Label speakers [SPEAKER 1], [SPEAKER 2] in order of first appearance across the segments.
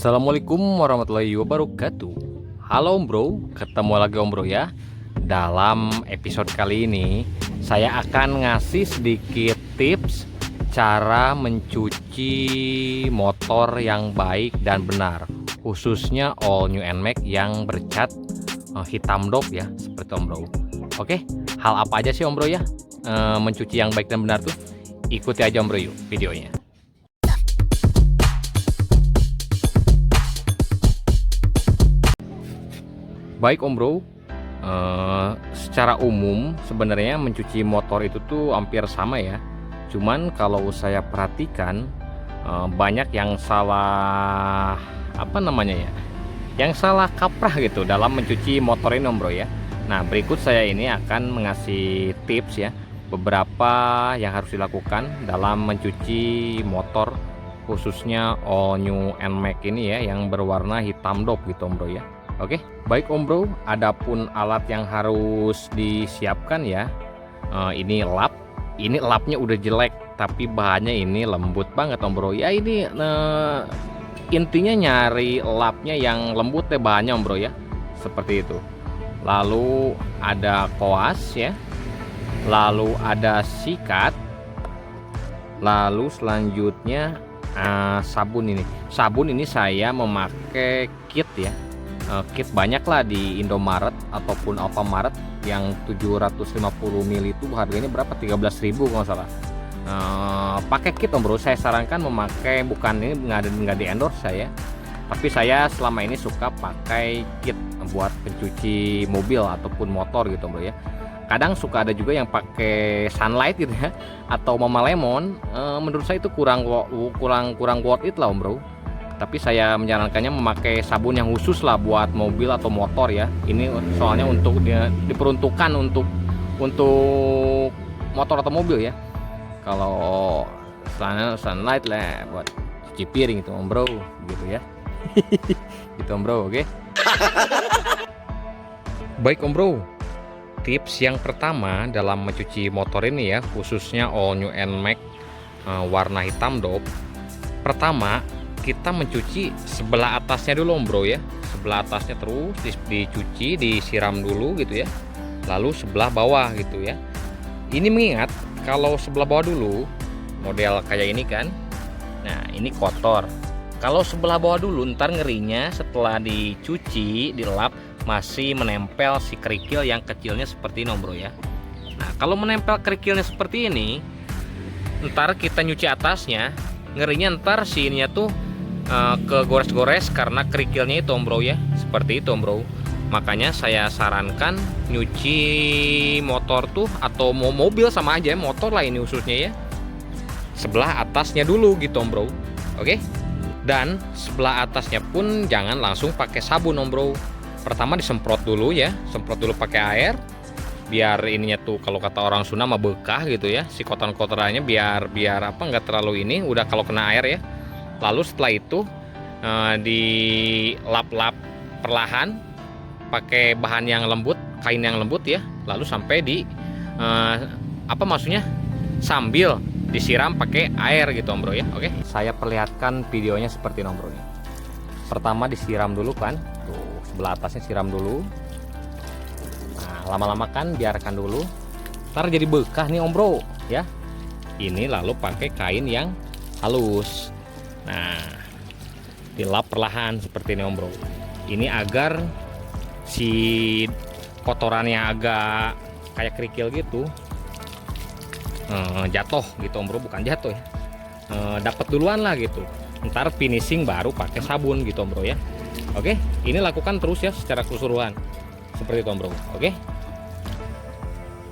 [SPEAKER 1] Assalamualaikum warahmatullahi wabarakatuh. Halo Om Bro, ketemu lagi Om Bro ya. Dalam episode kali ini saya akan ngasih sedikit tips cara mencuci motor yang baik dan benar, khususnya all new NMAX yang bercat hitam dop ya, seperti Om Bro. Oke, hal apa aja sih Om Bro ya mencuci yang baik dan benar tuh? Ikuti aja Om Bro yuk videonya. Baik Om Bro, secara umum sebenarnya mencuci motor itu tuh hampir sama ya. Cuman kalau saya perhatikan banyak yang salah yang salah kaprah gitu dalam mencuci motor ini Om Bro ya. Nah, berikut saya ini akan mengasih tips ya, beberapa yang harus dilakukan dalam mencuci motor khususnya all new NMAX ini ya, yang berwarna hitam dop gitu Om Bro ya. Oke, baik Om Bro, adapun alat yang harus disiapkan ya, ini lapnya udah jelek, tapi bahannya ini lembut banget Om Bro. Ya ini intinya nyari lapnya yang lembut deh bahannya Om Bro ya, seperti itu. Lalu ada koas ya, lalu ada sikat, lalu selanjutnya sabun ini. Sabun ini saya memakai kit ya. Kit banyak lah di Indomaret ataupun Alfamaret yang 750 ml itu harganya berapa, 13.000 kalau nggak salah. Pakai kit Om Bro, saya sarankan memakai, bukan ini nggak di endorse saya, tapi saya selama ini suka pakai kit buat pencuci mobil ataupun motor gitu Om Bro ya. Kadang suka ada juga yang pakai Sunlight gitu ya, atau Mama Lemon. Menurut saya itu kurang worth it lah Om Bro. Tapi saya menyarankannya memakai sabun yang khusus lah buat mobil atau motor ya. Ini soalnya untuk diperuntukkan untuk motor atau mobil ya. Kalau Sunlight lah buat cuci piring itu Om Bro, gitu ya. Gitu Om Bro, oke. Baik Om Bro, tips yang pertama dalam mencuci motor ini ya, khususnya all new NMAX warna hitam dop. Pertama, kita mencuci sebelah atasnya dulu Om Bro ya. Sebelah atasnya terus dicuci, disiram dulu gitu ya. Lalu sebelah bawah gitu ya. Ini mengingat kalau sebelah bawah dulu, model kayak ini kan, nah ini kotor. Kalau sebelah bawah dulu, ntar ngerinya setelah dicuci, dilap, masih menempel si kerikil yang kecilnya seperti ini Om Bro ya. Nah, kalau menempel kerikilnya seperti ini, ntar kita nyuci atasnya, ngerinya ntar si ininya tuh kegores-gores karena kerikilnya itu Om Bro ya, seperti itu Om Bro. Makanya saya sarankan nyuci motor tuh, atau mau mobil sama aja, motor lah ini khususnya ya, sebelah atasnya dulu gitu Om Bro. Oke, dan sebelah atasnya pun jangan langsung pakai sabun Om Bro. Pertama disemprot dulu ya, semprot dulu pakai air, biar ininya tuh kalau kata orang Sunda mah bekah gitu ya, si kotoran-kotorannya biar nggak terlalu ini, udah kalau kena air ya. Lalu setelah itu dilap-lap perlahan pakai bahan yang lembut, kain yang lembut ya. Lalu sampai sambil disiram pakai air gitu Om Bro ya. Oke, saya perlihatkan videonya seperti ini Om Bro ya. Pertama disiram dulu kan, tuh sebelah atasnya siram dulu. Nah, lama-lama kan biarkan dulu, ntar jadi bekah nih Om Bro ya. Ini lalu pakai kain yang halus. Nah, dilap perlahan seperti ini Om Bro. Ini agar si kotorannya agak kayak kerikil gitu jatuh gitu Om Bro, bukan jatuh ya, dapat duluan lah gitu. Ntar finishing baru pakai sabun gitu Om Bro ya. Oke, ini lakukan terus ya secara keseluruhan seperti itu Om Bro. Oke.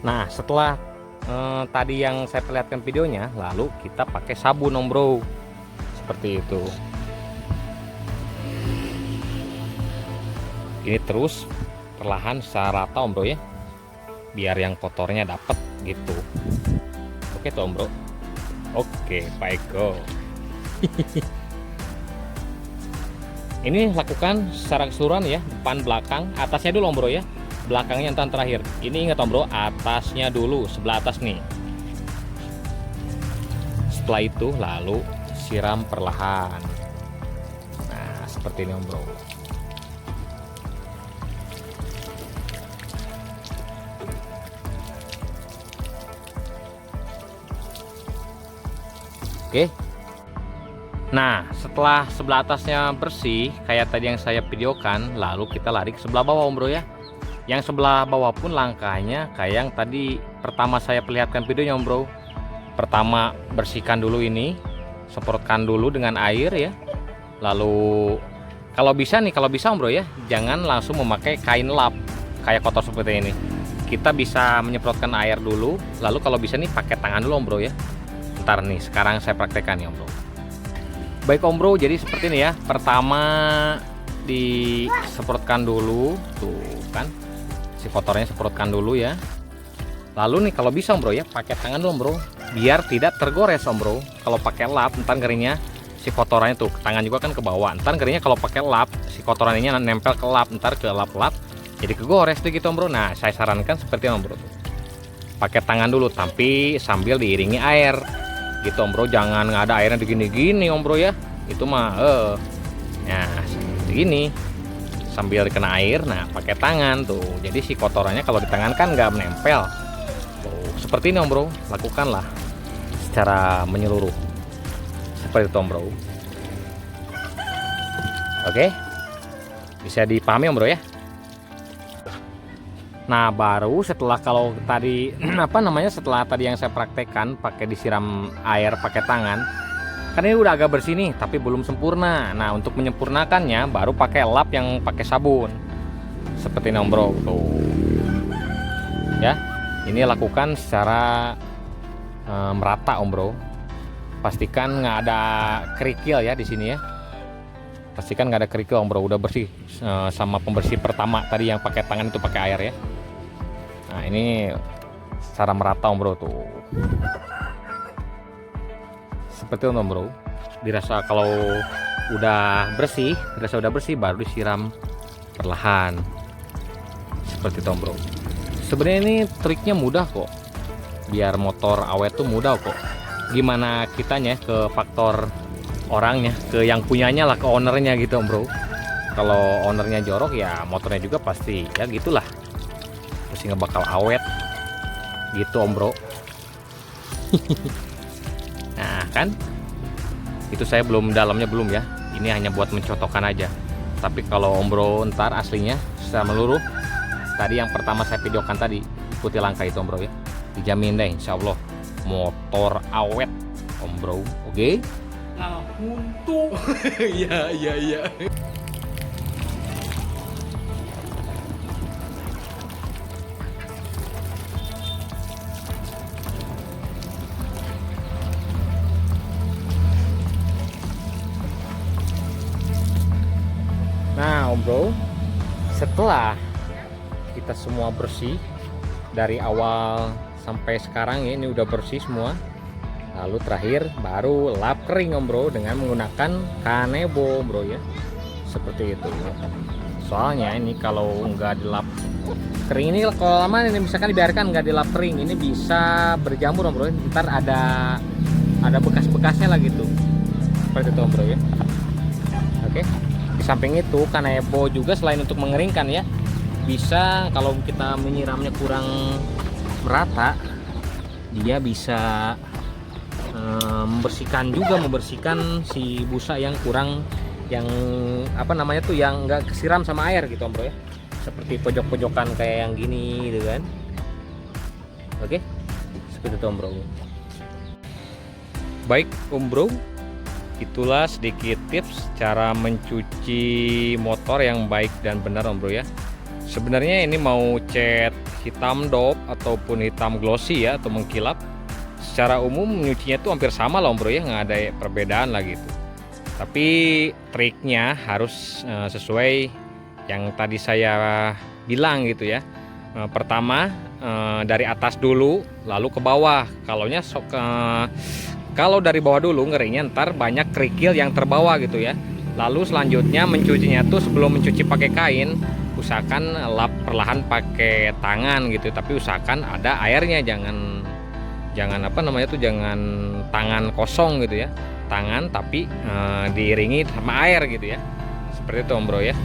[SPEAKER 1] Nah, setelah tadi yang saya perlihatkan videonya, lalu kita pakai sabun Om Bro, seperti itu. Ini terus perlahan secara rata Om Bro ya, biar yang kotornya dapat gitu. Oke tuh Om Bro. Oke, baik go. Ini lakukan secara keseluruhan ya, depan belakang, atasnya dulu Om Bro ya, belakangnya entar terakhir. Ini ingat Om Bro, atasnya dulu, sebelah atas nih. Setelah itu lalu siram perlahan. Nah, seperti ini Om Bro. Oke. Nah, setelah sebelah atasnya bersih kayak tadi yang saya videokan, lalu kita lari ke sebelah bawah Om Bro ya. Yang sebelah bawah pun langkahnya kayak yang tadi pertama saya perlihatkan videonya Om Bro. Pertama bersihkan dulu ini, semprotkan dulu dengan air ya. Lalu kalau bisa Om Bro ya, jangan langsung memakai kain lap kayak kotor seperti ini. Kita bisa menyemprotkan air dulu, lalu kalau bisa nih pakai tangan dulu Om Bro ya. Ntar nih, sekarang saya praktekkan ya Om Bro. Baik Om Bro, jadi seperti ini ya. Pertama disemprotkan dulu, tuh kan, si kotornya semprotkan dulu ya. Lalu nih kalau bisa Om Bro ya, pakai tangan dulu Om Bro, biar tidak tergores Om Bro. Kalau pakai lap, ntar keringnya si kotorannya tuh, tangan juga kan ke bawah. Ntar keringnya kalau pakai lap, si kotorannya nempel ke lap, ntar ke lap-lap, jadi kegores tuh gitu Om Bro. Nah, saya sarankan seperti Om Bro tuh, pakai tangan dulu, tapi sambil diiringi air. Gitu Om Bro, jangan nggak ada airnya begini-gini Om Bro ya, itu mah nah seperti ini sambil kena air. Nah, pakai tangan tuh, jadi si kotorannya kalau di tangan kan nggak menempel tuh, seperti ini Om Bro. Lakukanlah secara menyeluruh seperti itu Om Bro. Oke, bisa dipahami Om Bro ya. Nah, baru setelah kalau tadi setelah tadi yang saya praktekkan pakai disiram air pakai tangan, kan ini udah agak bersih nih, tapi belum sempurna. Nah, untuk menyempurnakannya baru pakai lap yang pakai sabun seperti ini Om Bro tuh ya. Ini lakukan secara merata Om Bro. Pastikan nggak ada kerikil ya di sini ya. Pastikan nggak ada kerikil Om Bro, udah bersih sama pembersih pertama tadi yang pakai tangan itu pakai air ya. Nah, ini secara merata Om Bro tuh, seperti itu Om Bro. Dirasa kalau udah bersih, baru disiram perlahan seperti itu Om Bro. Sebenarnya ini triknya mudah kok, biar motor awet tuh mudah kok. Gimana kitanya ke faktor orangnya, ke yang punyanya lah, ke ownernya gitu Om Bro. Kalau ownernya jorok ya motornya juga pasti ya gitulah, pasti nggak bakal awet gitu Om Bro. Nah kan, itu saya belum dalamnya belum ya, ini hanya buat mencontohkan aja. Tapi kalau Om Bro ntar aslinya secara menyeluruh, tadi yang pertama saya videokan tadi, ikuti langkah itu Om Bro ya, dijamin deh insya Allah motor awet Om Bro. Oke?
[SPEAKER 2] Nah, untuk iya.
[SPEAKER 1] Nah Om Bro, setelah kita semua bersih dari awal sampai sekarang ya, ini udah bersih semua. Lalu terakhir baru lap kering Om Bro dengan menggunakan kanebo Om Bro ya, seperti itu. Soalnya ini kalau nggak dilap kering ini, kalau lama ini misalkan dibiarkan nggak dilap kering, ini bisa berjamur Om Bro. Ntar ada bekas-bekasnya lah gitu, seperti itu Om Bro ya. Oke, di samping itu kanebo juga selain untuk mengeringkan ya, bisa kalau kita menyiramnya kurang merata, dia bisa membersihkan si busa yang kurang, yang yang nggak kesiram sama air gitu Om Bro ya, seperti pojok-pojokan kayak yang gini gitu kan. Oke, seperti itu Om Bro. Baik Om Bro, itulah sedikit tips cara mencuci motor yang baik dan benar Om Bro ya. Sebenarnya ini mau cat hitam dop ataupun hitam glossy ya, atau mengkilap, secara umum nyucinya tuh hampir sama lah Om Bro ya, nggak ada perbedaan lah gitu. Tapi triknya harus sesuai yang tadi saya bilang gitu ya. Pertama dari atas dulu, lalu ke bawah. Kalau dari bawah dulu ngeringnya, ntar banyak kerikil yang terbawa gitu ya. Lalu selanjutnya mencucinya tuh sebelum mencuci pakai kain, usahakan lap perlahan pakai tangan gitu. Tapi usahakan ada airnya, jangan jangan tangan kosong gitu ya, tangan tapi diiringi sama air gitu ya, seperti itu Om Bro ya.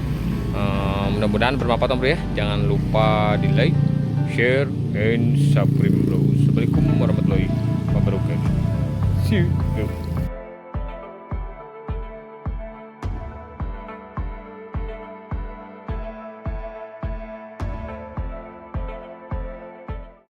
[SPEAKER 1] Mudah-mudahan bermanfaat Om Bro ya. Jangan lupa di like, share, and subscribe Bro. Assalamualaikum warahmatullahi wabarakatuh. See you.